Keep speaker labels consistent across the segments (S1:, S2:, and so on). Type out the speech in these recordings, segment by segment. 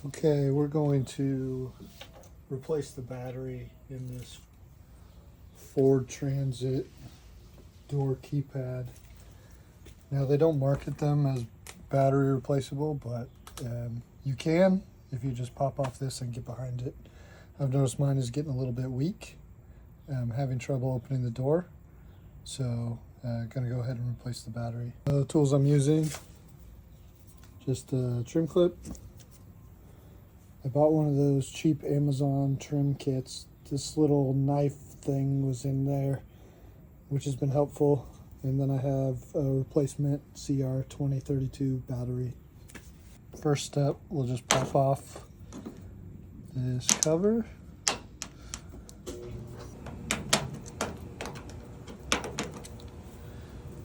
S1: Okay, we're going to replace the battery in this Ford Transit door keypad. Now they don't market them as battery replaceable, but you can if you just pop off this and get behind it. I've noticed mine is getting a little bit weak. I'm having trouble opening the door, so gonna go ahead and replace the battery. The tools I'm using, just a trim clip. I bought one of those cheap Amazon trim kits. This little knife thing was in there, which has been helpful. And then I have a replacement CR2032 battery. First step, we'll just pop off this cover.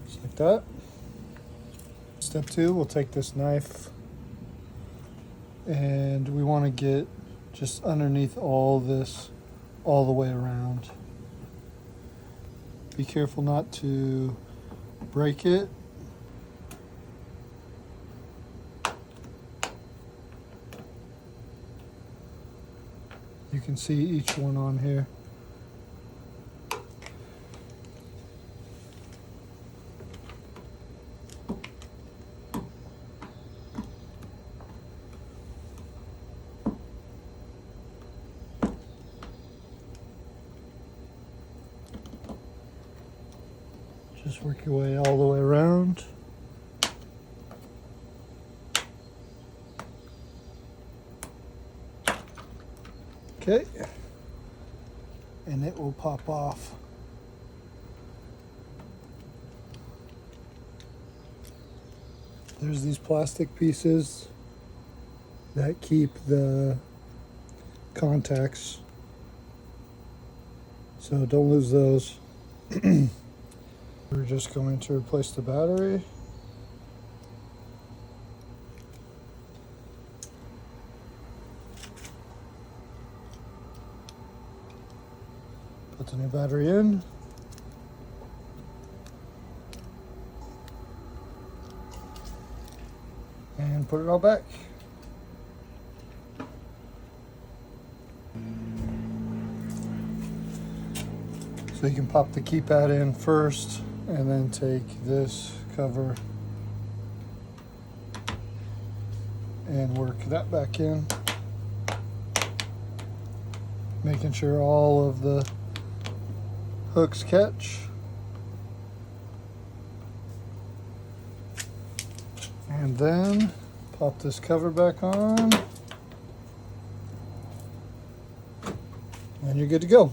S1: Just like that. Step two, we'll take this knife and we want to get just underneath all this, all the way around. Be careful not to break it. You can see each one on here. Just work your way all the way around. Okay, and it will pop off. There's these plastic pieces that keep the contacts, so don't lose those. We're just going to replace the battery. Put the new battery in. And put it all back. So you can pop the keypad in first and then take this cover and work that back in. Making sure all of the hooks catch. And then pop this cover back on. And you're good to go.